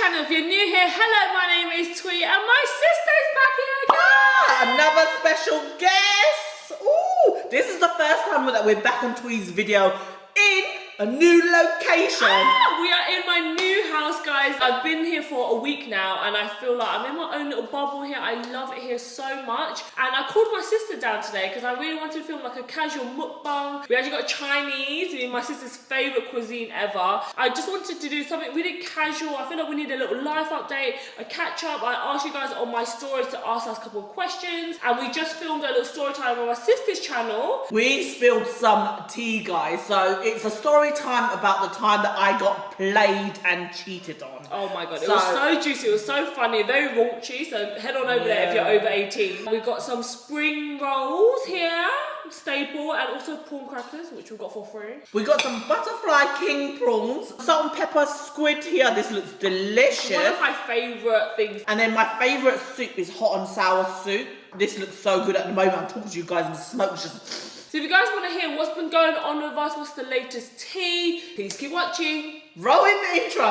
channel. If you're new here, hello, my name is Twee and my sister's back here again. Another special guest. Ooh, this is the first time that we're back on Twee's video in a new location. We are in my new house, guys. I've been here for a week now and I feel like I'm in my own little bubble here. I love it here so much. And I called my sister down today because I really wanted to film like a casual mukbang. We actually got Chinese, my sister's favourite cuisine ever. I just wanted to do something really casual. I feel like we need a little life update, a catch up. I asked you guys on my stories to ask us a couple of questions. And we just filmed a little story time on my sister's channel. We spilled some tea, guys. So it's a story time about the time that I got played and cheated on. Oh my god, it was so juicy, it was so funny, very raunchy, so head on over there if you're over 18. We've got some spring rolls here, staple, and also prawn crackers, which we got for free. We got some butterfly king prawns, salt and pepper squid here. This looks delicious. One of my favourite things. And then my favourite soup is hot and sour soup. This looks so good at the moment. I'm talking to you guys and the smoke's just... So if you guys want to hear what's been going on with us, what's the latest tea, please keep watching. Roll in the intro.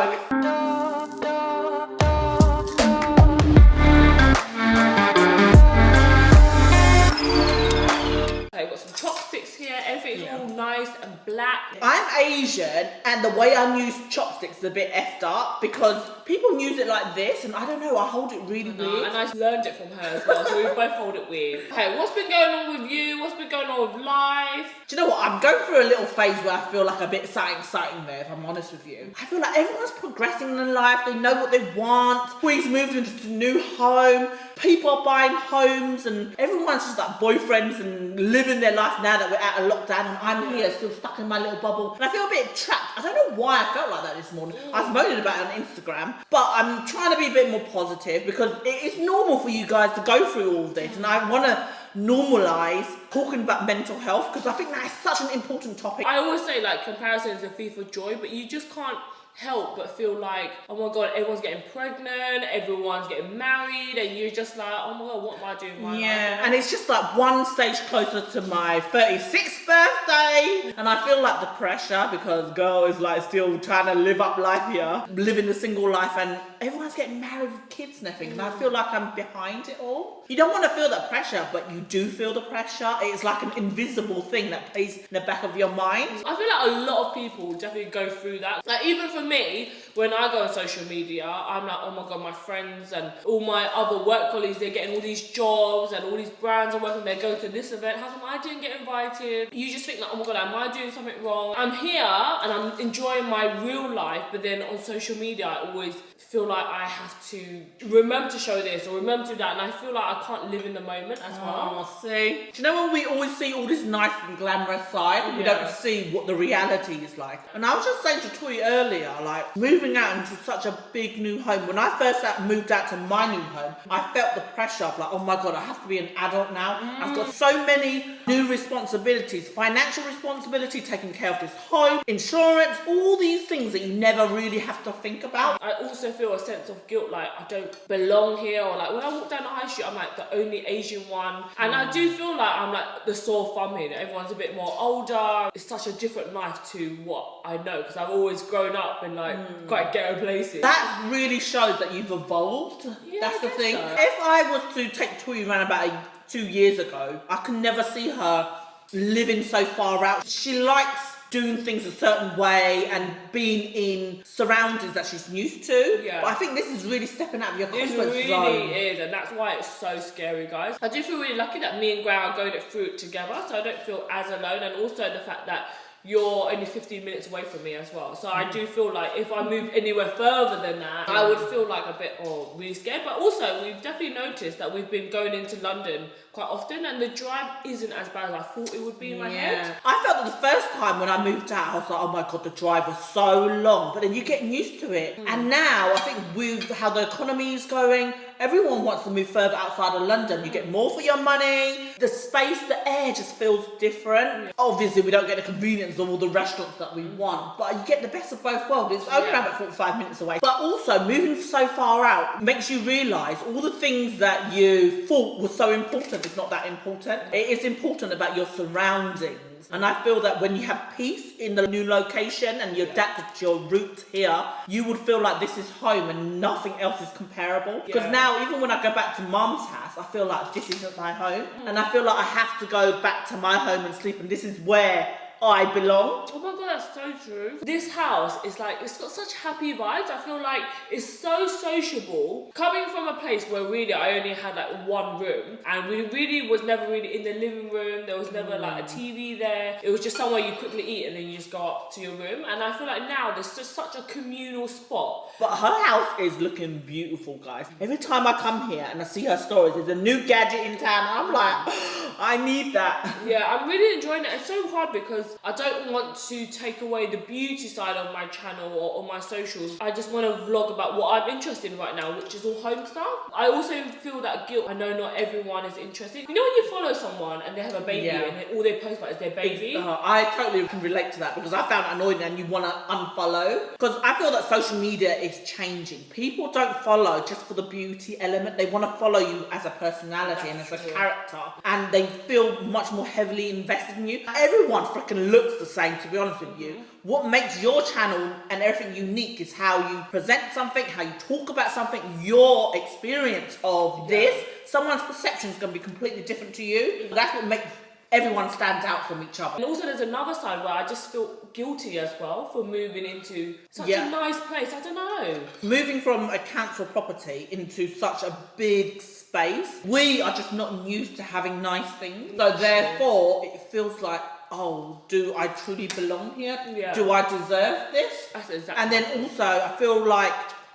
Okay, got some chopsticks here, everything's all nice and black. I'm Asian and the way I use chopsticks is a bit effed up because people use it like this and I don't know, I hold it really weird. And I learned it from her as well, so we both hold it weird. Okay, what's been going on with you? What's been going on with life? Do you know what? I'm going through a little phase where I feel like a bit exciting there, if I'm honest with you. I feel like everyone's progressing in life, they know what they want. We've moved into a new home, people are buying homes and everyone's just like boyfriends and living their life now that we're out of lockdown and I'm here still stuck in my little bubble. And I feel a bit trapped. I don't know why I felt like that this morning. I was moaning about it on Instagram, but I'm trying to be a bit more positive because it's normal for you guys to go through all of this and I want to normalise talking about mental health because I think that is such an important topic. I always say like comparison is a thief of joy, but you just can't help but feel like, oh my god, everyone's getting pregnant, everyone's getting married, and you're just like, oh my god, what am I doing with my life? And it's just like one stage closer to my 36th birthday, and I feel like the pressure because girl is like still trying to live up life here, living the single life, and everyone's getting married with kids and everything, and I feel like I'm behind it all. You don't want to feel that pressure, but you do feel the pressure. It's like an invisible thing that plays in the back of your mind. I feel like a lot of people definitely go through that. Like even for me, when I go on social media, I'm like, oh my god, my friends and all my other work colleagues, they're getting all these jobs and all these brands are working, they're going to this event, how come I didn't get invited? You just think like, oh my god, am I doing something wrong? I'm here and I'm enjoying my real life, but then on social media, I always feel like I have to remember to show this or remember to do that, and I feel like I can't live in the moment as well. Oh, see? Do you know when we always see all this nice and glamorous side, we don't see what the reality is like? And I was just saying to Twee earlier, like moving out into such a big new home, when I first moved out to my new home, I felt the pressure of like, oh my god, I have to be an adult now. I've got so many new responsibilities, financial responsibility, taking care of this home, insurance, all these things that you never really have to think about. I also feel a sense of guilt, like I don't belong here, or like when I walk down the high street, I'm like the only Asian one, and I do feel like I'm like the sore thumb here, that everyone's a bit more older. It's such a different life to what I know, because I've always grown up in like quite ghetto places. That really shows that you've evolved. Yeah, that's the thing. so. If I was to take Twee around about 2 years ago, I could never see her living so far out. She likes doing things a certain way and being in surroundings that she's used to. Yeah. But I think this is really stepping out of your comfort zone. It really is, and that's why it's so scary, guys. I do feel really lucky that me and Grau are going through it together, so I don't feel as alone, and also the fact that you're only 15 minutes away from me as well. So I do feel like if I move anywhere further than that, I would feel like a bit really scared. But also, we've definitely noticed that we've been going into London quite often, and the drive isn't as bad as I thought it would be in my head. I felt that the first time when I moved out, I was like, oh my god, the drive was so long. But then you're getting used to it. And now, I think with how the economy is going, everyone wants to move further outside of London. You get more for your money. The space, the air just feels different. Obviously, we don't get the convenience of all the restaurants that we want, but you get the best of both worlds. It's only around about 45 minutes away. But also, moving so far out makes you realise all the things that you thought were so important is not that important. It is important about your surroundings. things. And I feel that when you have peace in the new location and you adapt to your roots here, you would feel like this is home and nothing else is comparable. Because now, even when I go back to mum's house, I feel like this isn't my home. And I feel like I have to go back to my home and sleep, and this is where I belong. Oh my god, that's so true. This house is like, it's got such happy vibes. I feel like it's so sociable. Coming from a place where really I only had like one room, and we really was never really in the living room. There was never like a TV there. It was just somewhere you quickly eat and then you just go up to your room. And I feel like now there's just such a communal spot. But her house is looking beautiful, guys. Every time I come here and I see her stories, there's a new gadget in town. I'm like, I need that. Yeah, I'm really enjoying it. It's so hard because I don't want to take away the beauty side of my channel or on my socials. I just want to vlog about what I'm interested in right now, which is all home stuff. I also feel that guilt. I know not everyone is interested. You know when you follow someone and they have a baby and all they post about is their baby? I totally can relate to that, because I found it annoying and you want to unfollow. Because I feel that social media is changing. People don't follow just for the beauty element. They want to follow you as a personality and as a character. And they feel much more heavily invested in you. Everyone freaking looks the same, to be honest with you. What makes your channel and everything unique is how you present something, how you talk about something, your experience of this. Someone's perception is going to be completely different to you. That's what makes everyone stand out from each other. And also there's another side where I just feel guilty as well for moving into such a nice place. I don't know. Moving from a council property into such a big space, we are just not used to having nice things. So therefore, it feels like, oh, do I truly belong here? Yeah. Do I deserve this? That's exactly. And then also, I feel like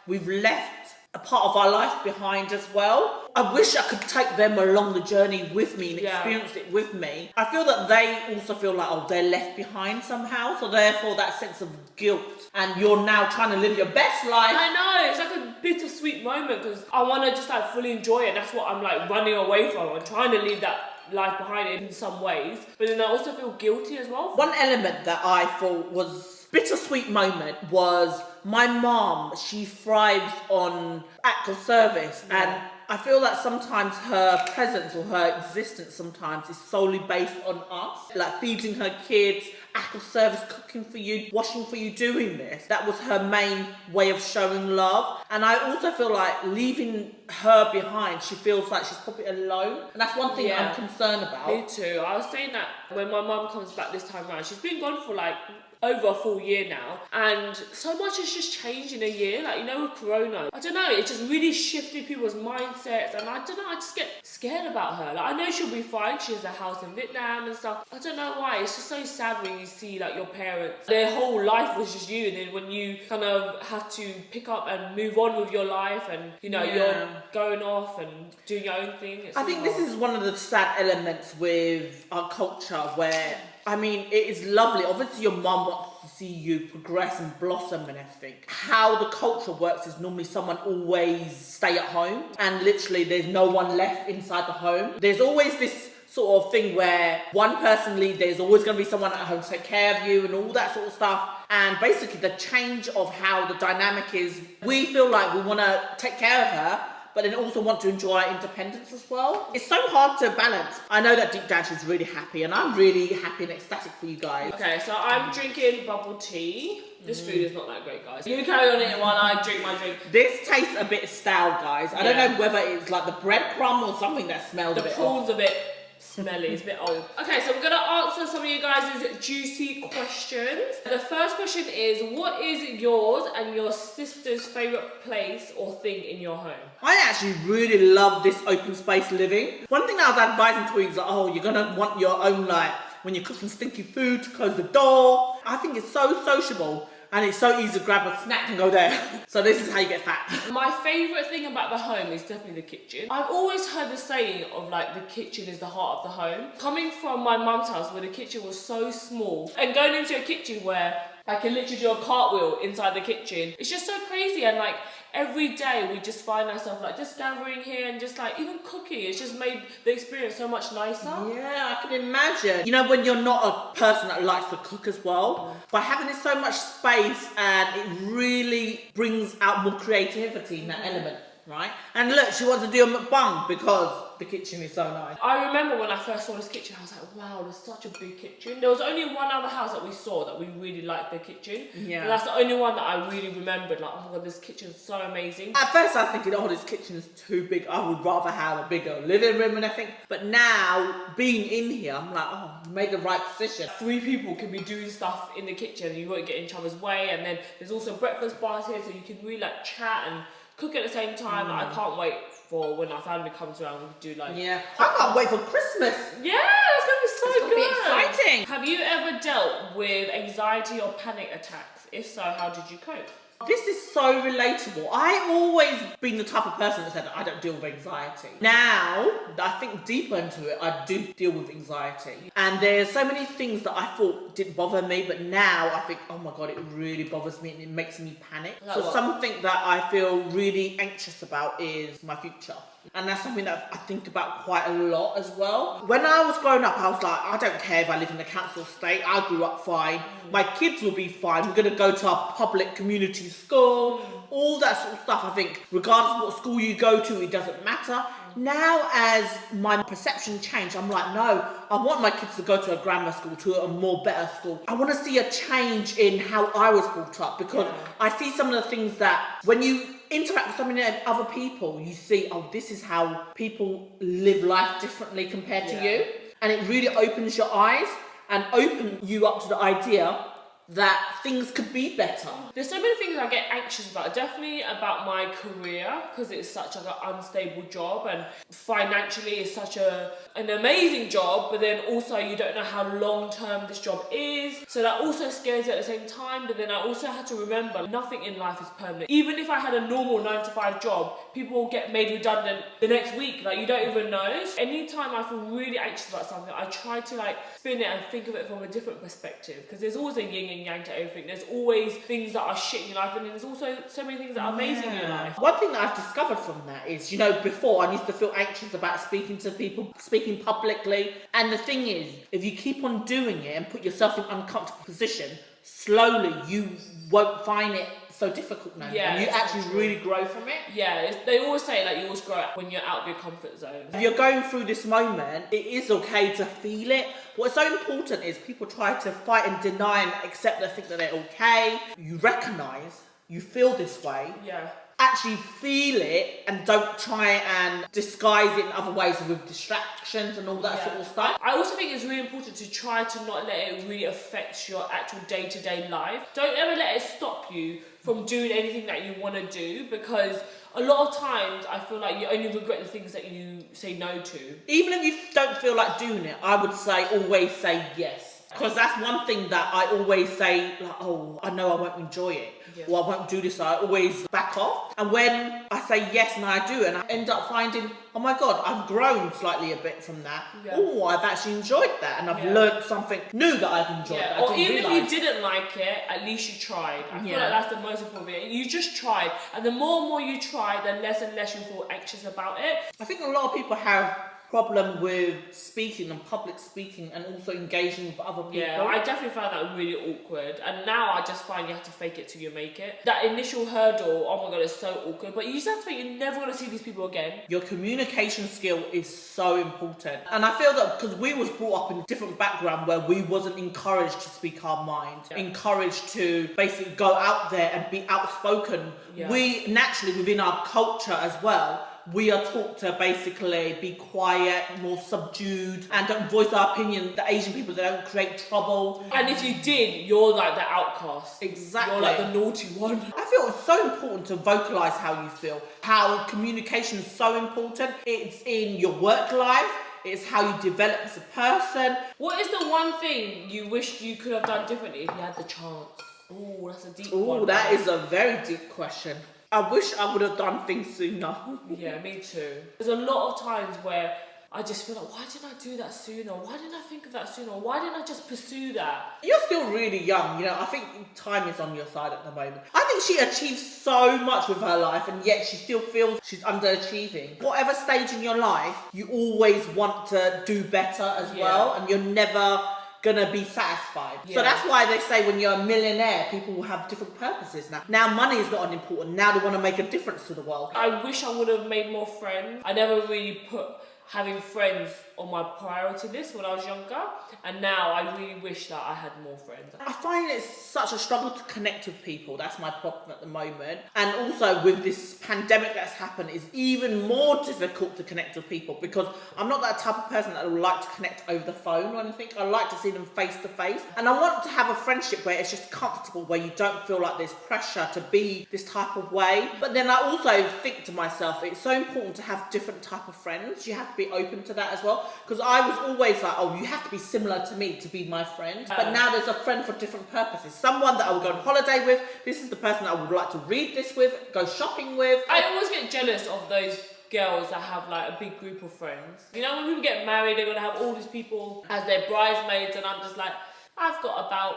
we've left a part of our life behind as well. I wish I could take them along the journey with me and experience it with me. I feel that they also feel like, oh, they're left behind somehow. So therefore, that sense of guilt, and you're now trying to live your best life. I know, it's like a bittersweet moment, because I want to just like fully enjoy it. That's what I'm like running away from. I'm trying to leave that life behind it in some ways, but then I also feel guilty as well. One element that I thought was bittersweet moment was my mom. She thrives on act of service, and I feel that sometimes her presence or her existence sometimes is solely based on us, like feeding her kids, act of service, cooking for you, washing for you, doing this. That was her main way of showing love. And I also feel like leaving her behind, she feels like she's probably alone. And that's one thing I'm concerned about. Me too. I was saying that when my mum comes back this time around, she's been gone for like over a full year now, and so much has just changed in a year. Like, you know, with Corona, I don't know, it just really shifted people's mindsets, and I don't know, I just get scared about her. Like, I know she'll be fine, she has a house in Vietnam and stuff. I don't know why, it's just so sad when you see like your parents, their whole life was just you, and then when you kind of have to pick up and move on with your life, and you know, you're going off and doing your own thing. I think this is one of the sad elements with our culture where, I mean, it is lovely. Obviously, your mum wants to see you progress and blossom and everything. How the culture works is normally someone always stay at home, and literally there's no one left inside the home. There's always this sort of thing where one person leaves, there's always going to be someone at home to take care of you and all that sort of stuff. And basically the change of how the dynamic is, we feel like we want to take care of her, but then also want to enjoy our independence as well. It's so hard to balance. I know that deep down she's really happy, and I'm really happy and ecstatic for you guys. Okay, so I'm drinking bubble tea. This food is not that great, guys. You carry on it while I drink my drink. This tastes a bit stale, guys. I don't know whether it's like the breadcrumb or something that smells a bit off. The prawn's a bit smelly, it's a bit old. Okay, so we're gonna answer some of you guys' juicy questions. The first question is, what is yours and your sister's favourite place or thing in your home? I actually really love this open space living. One thing that I was advising to is like, oh, you're gonna want your own, like, when you're cooking stinky food, to close the door. I think it's so sociable. And it's so easy to grab a snack and go there. So this is how you get fat. My favourite thing about the home is definitely the kitchen. I've always heard the saying of like the kitchen is the heart of the home. Coming from my mum's house where the kitchen was so small, and going into a kitchen where I can literally do a cartwheel inside the kitchen, it's just so crazy. And like every day we just find ourselves like just gathering here and just like even cooking. It's just made the experience so much nicer. Yeah, I can imagine. You know, when you're not a person that likes to cook as well, by having this so much space, and it really brings out more creativity in that element. right? And look, she wants to do a mukbang because the kitchen is so nice. I remember when I first saw this kitchen, I was like, wow, there's such a big kitchen. There was only one other house that we saw that we really liked the kitchen. Yeah. And that's the only one that I really remembered. Like, oh my god, this kitchen's so amazing. At first I was thinking, oh, this kitchen is too big. I would rather have a bigger living room and everything. But now, being in here, I'm like, oh, you made the right decision. 3 people can be doing stuff in the kitchen and you won't get in each other's way. And then there's also breakfast bars here, so you can really like chat and cook at the same time. I can't wait for when our family comes around and do like... Yeah, I can't wait for Christmas. Yeah, it's going to be so good. It's gonna be exciting. Have you ever dealt with anxiety or panic attacks? If so, how did you cope? This is so relatable. I always been the type of person that said I don't deal with anxiety. Now, I think deeper into it, I do deal with anxiety. And there's so many things that I thought didn't bother me, but now I think, oh my god, it really bothers me and it makes me panic. Like so what? something that I feel really anxious about is my future. And that's something that I think about quite a lot as well. When I was growing up, I was like, I don't care if I live in a council estate. I grew up fine. My kids will be fine. We're going to go to a public community school. All that sort of stuff. I think regardless of what school you go to, it doesn't matter. Now, as my perception changed, I'm like, no, I want my kids to go to a grammar school, to a more better school. I want to see a change in how I was brought up, because I see some of the things that when you interact with so many other people, you see, oh, this is how people live life differently compared to you. And it really opens your eyes and opens you up to the idea that things could be better. There's so many things I get anxious about. Definitely about my career, because it's such like an unstable job, and financially it's such an amazing job, but then also you don't know how long term this job is. So that also scares you at the same time. But then I also had to remember nothing in life is permanent. Even if I had a normal 9-to-5 job, people will get made redundant the next week. Like, you don't even know. So anytime I feel really anxious about something, I try to like spin it and think of it from a different perspective, because there's always a yin and yang to everything. There's always things that are shit in your life, and then there's also so many things that are amazing in your life. One thing that I've discovered from that is, before I used to feel anxious about speaking to people, speaking publicly. And the thing is, if you keep on doing it and put yourself in an uncomfortable position, slowly you won't find it so difficult now. Yeah, and you actually really grow from it. Yeah, they always say like you always grow up when you're out of your comfort zone. If you're going through this moment, it is okay to feel it. What's so important is people try to fight and deny and accept the think that they're okay. You recognise you feel this way. Yeah. Actually feel it and don't try and disguise it in other ways with distractions and all that sort of stuff. I also think it's really important to try to not let it really affect your actual day-to-day life. Don't ever let it stop you from doing anything that you want to do, because a lot of times I feel like you only regret the things that you say no to. Even if you don't feel like doing it, I would say always say yes. Because that's one thing that I always say, like, oh, I know I won't enjoy it. Or I won't do this, so I always back off. And when I say yes and I do, and I end up finding, oh my God, I've grown slightly a bit from that. Oh, I've actually enjoyed that, and I've learned something new that I've enjoyed. That or even if you didn't like it, at least you tried. I feel like that's the most important thing. You just tried, and the more and more you try, the less and less you feel anxious about it. I think a lot of people have problem with speaking and public speaking and also engaging with other people. Yeah, I definitely found that really awkward, and now I just find you have to fake it till you make it. That initial hurdle, oh my god, it's so awkward, but you just have to think you're never going to see these people again. Your communication skill is so important, and I feel that because we was brought up in a different background where we wasn't encouraged to speak our mind, encouraged to basically go out there and be outspoken. We naturally, within our culture as well, we are taught to basically be quiet, more subdued, and don't voice our opinion. The Asian people, they don't create trouble. And if you did, you're like the outcast. Exactly. You're like the naughty one. I feel it's so important to vocalise how you feel. How communication is so important. It's in your work life. It's how you develop as a person. What is the one thing you wish you could have done differently if you had the chance? Oh, that's a deep one. Oh, that is a very deep question. I wish I would have done things sooner. Yeah, me too. There's a lot of times where I just feel like, why didn't I do that sooner? Why didn't I think of that sooner? Why didn't I just pursue that? You're still really young, I think time is on your side at the moment. I think she achieved so much with her life, and yet she still feels she's underachieving. Whatever stage in your life, you always want to do better as well, and you're never gonna be satisfied. Yeah. So that's why they say when you're a millionaire, people will have different purposes now. Now money is not important. Now they want to make a difference to the world. I wish I would have made more friends. I never really put having friends on my priority list when I was younger, and now I really wish that I had more friends. I find it's such a struggle to connect with people. That's my problem at the moment. And also with this pandemic that's happened, it's even more difficult to connect with people because I'm not that type of person that would like to connect over the phone or anything. I like to see them face to face. And I want to have a friendship where it's just comfortable, where you don't feel like there's pressure to be this type of way. But then I also think to myself, it's so important to have different type of friends. You have to be open to that as well. Because I was always like, oh, you have to be similar to me to be my friend. But now there's a friend for different purposes. Someone that I would go on holiday with. This is the person I would like to read this with, go shopping with. I always get jealous of those girls that have like a big group of friends. You know, when people get married, they're gonna have all these people as their bridesmaids, and I'm just like, I've got about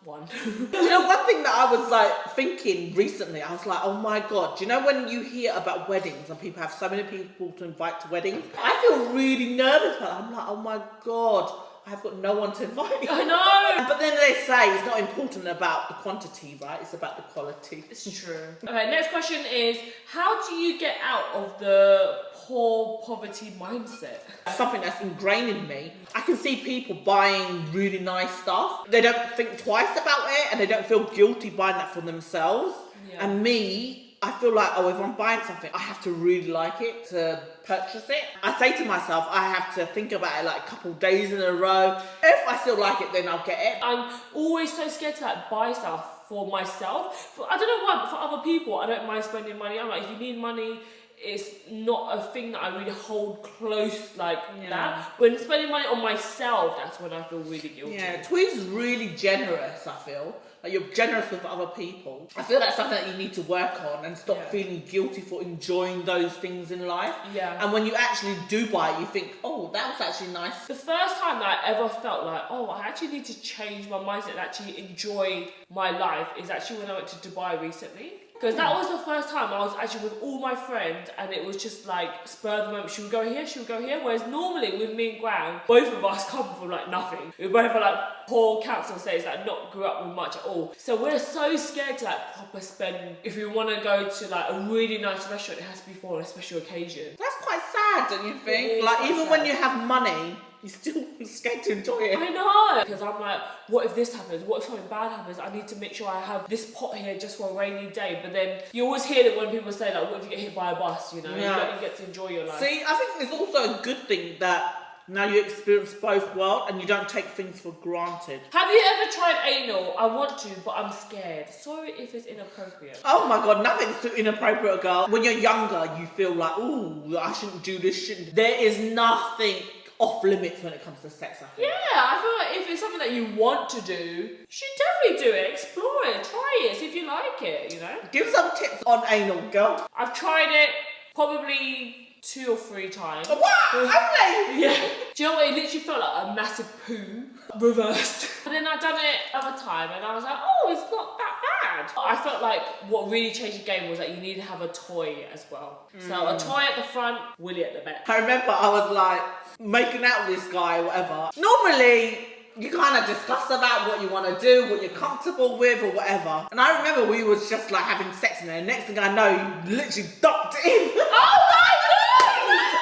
one. You know, one thing that I was like thinking recently, I was like, oh my God, do you know when you hear about weddings and people have so many people to invite to weddings? I feel really nervous. I'm like, oh my God, I've got no one to invite. I know. But then they say it's not important about the quantity, right? It's about the quality. It's true. Okay, next question is, how do you get out of the poor poverty mindset? Something that's ingrained in me. I can see people buying really nice stuff. They don't think twice about it and they don't feel guilty buying that for themselves. Yeah. And me, I feel like, oh, if I'm buying something, I have to really like it to purchase it. I say to myself, I have to think about it like a couple of days in a row. If I still like it, then I'll get it. I'm always so scared to like buy stuff for myself. I don't know why, but for other people, I don't mind spending money. I'm like, if you need money, it's not a thing that I really hold close like that. When spending money on myself, that's when I feel really guilty. Yeah, Twee's really generous, I feel. Like you're generous with other people. I feel that's something that you need to work on and stop feeling guilty for enjoying those things in life. Yeah. And when you actually do buy it, you think, oh, that was actually nice. The first time that I ever felt like, oh, I actually need to change my mindset and actually enjoy my life is actually when I went to Dubai recently. Because that was the first time I was actually with all my friends and it was just like spur of the moment, should we go here, should we go here? Whereas normally with me and Gran, both of us come from like nothing. We both are like poor council estates that not grew up with much at all. So we're so scared to like proper spend. If we want to go to like a really nice restaurant, it has to be for a special occasion. That's quite sad, don't you think? Like even when you have money, you're still scared to enjoy it. I know! Because I'm like, what if this happens? What if something bad happens? I need to make sure I have this pot here just for a rainy day. But then you always hear that when people say like, what if you get hit by a bus, you know? Yeah. You don't get to enjoy your life. See, I think it's also a good thing that now you experience both worlds and you don't take things for granted. Have you ever tried anal? I want to, but I'm scared. Sorry if it's inappropriate. Oh my God, nothing's too inappropriate, girl. When you're younger, you feel like, ooh, I shouldn't do this, shouldn't. There is nothing off limits when it comes to sex, I think. Yeah, I feel like if it's something that you want to do, you should definitely do it. Explore it, try it, see if you like it, you know? Give some tips on anal, girl. I've tried it probably 2 or 3 times. What? Only? Yeah. Do you know what? It literally felt like a massive poo reversed. And then I done it another time and I was like, oh, it's not that bad. I felt like what really changed the game was that you need to have a toy as well. So a toy at the front, Willy at the back. I remember I was like making out with this guy or whatever. Normally, you kind of discuss about what you want to do, what you're comfortable with or whatever. And I remember we was just like having sex and then next thing I know, you literally ducked in. Oh my God!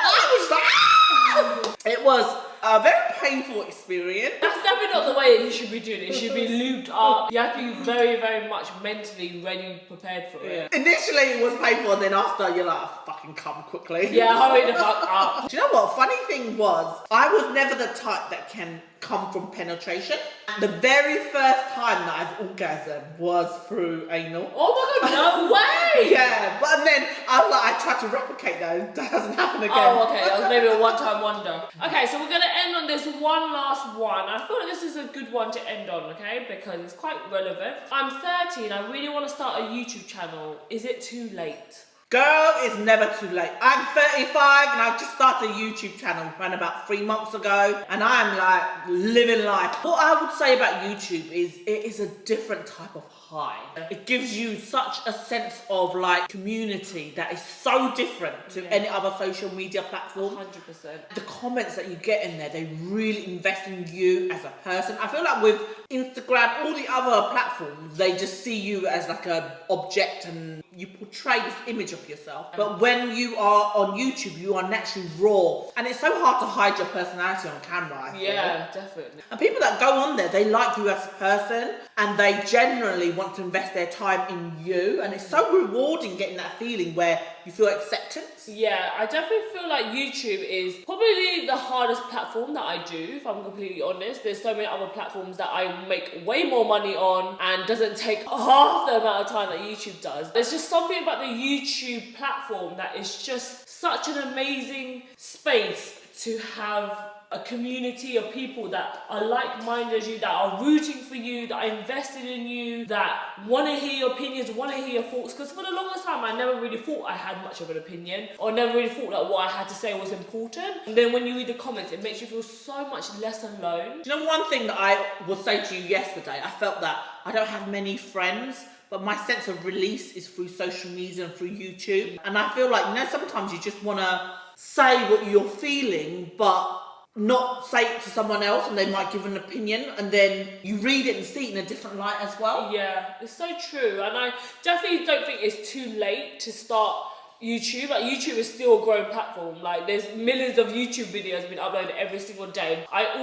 I was like, ah! It was a very painful experience. That's definitely not the way that you should be doing it. It should be lubed up. You have to be very, very much mentally ready, prepared for it. Yeah. Initially it was painful and then after you're like, fucking come quickly. Yeah, hurry the fuck up. Do you know what? Funny thing was, I was never the type that can come from penetration. The very first time that I've orgasmed was through anal. Oh my God, no way! Yeah, but then I was like, I tried to replicate that. That doesn't happen again. Oh, okay, that was maybe a one-time wonder. Okay, so we're gonna end on this one last one. I feel like this is a good one to end on, okay? Because it's quite relevant. I'm 30 and I really want to start a YouTube channel. Is it too late? Girl, it's never too late. I'm 35 and I just started a YouTube channel around about 3 months ago and I'm like living life. What I would say about YouTube is it is a different type of high. It gives you such a sense of like community that is so different to any other social media platform. 100%. The comments that you get in there, they really invest in you as a person. I feel like with Instagram, all the other platforms, they just see you as like a object and you portray this image of yourself. But when you are on YouTube, you are naturally raw. And it's so hard to hide your personality on camera, I feel. Yeah, definitely. And people that go on there, they like you as a person and they generally want to invest their time in you. And it's so rewarding getting that feeling where you feel acceptance. Yeah, I definitely feel like YouTube is probably the hardest platform that I do, if I'm completely honest. There's so many other platforms that I make way more money on and doesn't take half the amount of time that YouTube does. There's just something about the YouTube platform that is just such an amazing space to have a community of people that are like-minded as you, that are rooting for you, that are invested in you, that want to hear your opinions, want to hear your thoughts. Because for the longest time, I never really thought I had much of an opinion, or never really thought that what I had to say was important. And then when you read the comments, it makes you feel so much less alone. Do you know one thing that I will say to you yesterday? I felt that I don't have many friends, but my sense of release is through social media and through YouTube. And I feel like, you know, sometimes you just want to say what you're feeling, but not say it to someone else and they might give an opinion and then you read it and see it in a different light as well. Yeah, it's so true. And I definitely don't think it's too late to start YouTube. Like, YouTube is still a growing platform. Like, there's millions of YouTube videos being uploaded every single day. I'm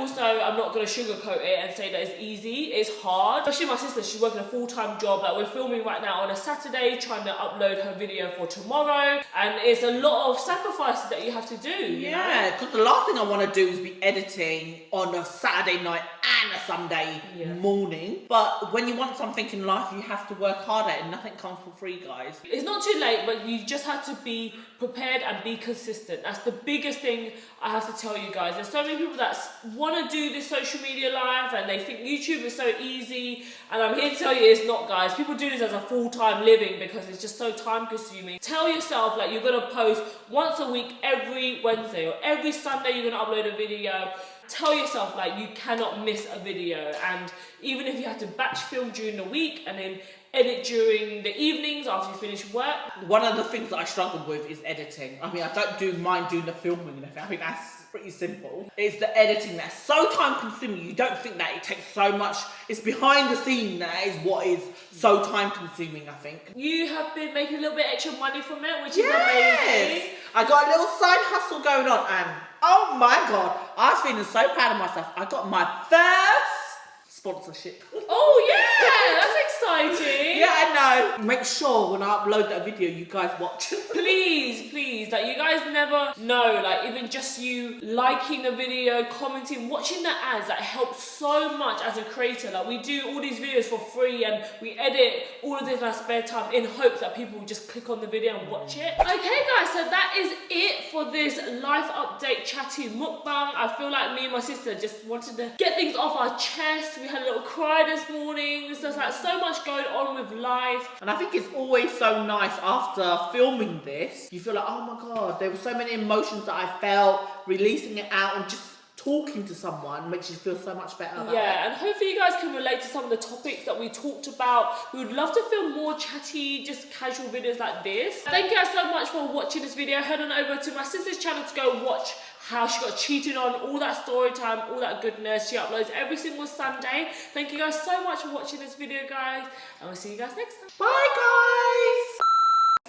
not going to sugarcoat it and say that it's easy. It's hard. Especially my sister, she's working a full-time job. Like, we're filming right now on a Saturday, trying to upload her video for tomorrow. And it's a lot of sacrifices that you have to do. Yeah, because the last thing I want to do is be editing on a Saturday night and a Sunday morning. But when you want something in life, you have to work hard at it and nothing comes for free, guys. It's not too late, but you just have to be prepared and be consistent. That's the biggest thing I have to tell you guys. There's so many people that want to do this social media life and they think YouTube is so easy, and I'm here to tell you it's not, guys. People do this as a full-time living because it's just so time consuming. Tell yourself like you're going to post once a week, every Wednesday or every Sunday you're going to upload a video. Tell yourself like you cannot miss a video, and even if you have to batch film during the week and then edit during the evenings after you finish work. One of the things that I struggle with is editing. I mean, I don't mind doing the filming and everything. I think that's pretty simple. It's the editing that's so time consuming. You don't think that it takes so much. It's behind the scene that is what is so time consuming, I think. You have been making a little bit extra money from it, which is amazing. I got a little side hustle going on and oh my God, I was feeling so proud of myself. I got my first sponsorship. Oh yeah, that's exciting. Yeah, I know. Make sure when I upload that video, you guys watch. Please, like you guys never know, like even just you liking the video, commenting, watching the ads, that helps so much as a creator. Like we do all these videos for free and we edit all of this in our spare time in hopes that people will just click on the video and watch it. Okay guys, so that is it for this life update chatty mukbang. I feel like me and my sister just wanted to get things off our chest. We had a little cry this morning. There's just like so much going on with life. And I think it's always so nice after filming this. You feel like, oh my God, there were so many emotions that I felt, releasing it out and just talking to someone makes you feel so much better. Yeah, and hopefully you guys can relate to some of the topics that we talked about. We would love to film more chatty, just casual videos like this. Thank you guys so much for watching this video. Head on over to my sister's channel to go watch how she got cheated on, all that story time, all that goodness. She uploads every single Sunday. Thank you guys so much for watching this video, guys. And we'll see you guys next time. Bye, guys.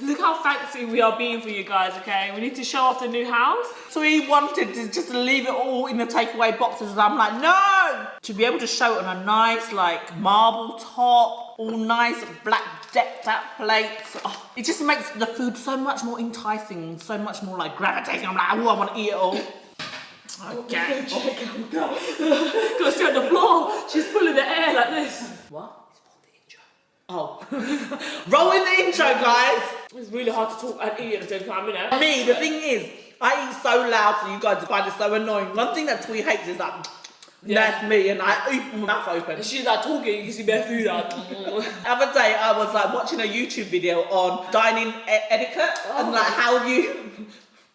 Look how fancy we are being for you guys, okay? We need to show off the new house. So he wanted to just leave it all in the takeaway boxes and I'm like, no! To be able to show it on a nice, like, marble top, all nice black decked out plates. Oh, it just makes the food so much more enticing, so much more, like, gravitating. I'm like, oh, I want to eat it all. Okay. Gotta sit on the floor. She's pulling the air like this. What? Oh. Roll in the intro, guys. It's really hard to talk and eat at the same time, innit? Me, the thing is, I eat so loud so you guys find it so annoying. One thing that Twee hates is that that's me and I eat with my mouth open. And she's like talking, you can see bare food out. The other day I was like watching a YouTube video on dining etiquette and like how you...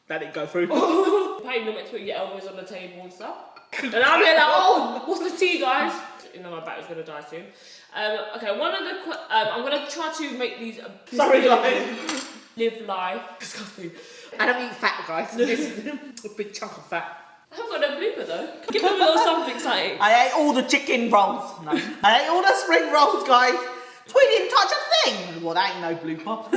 Let it go through. Apparently you're meant to put your elbows on the table and stuff. And I'm here like, oh, what's the tea, guys? even though my battery's gonna die soon. Okay, one of the I'm gonna try to make these. Sorry, guys. Live life. Disgusting. I don't eat fat, guys. This is a big chunk of fat. I haven't got no blooper though. Give them a little something exciting. I ate all the chicken rolls. No. I ate all the spring rolls, guys. Tweety didn't touch a thing. Well, that ain't no blooper.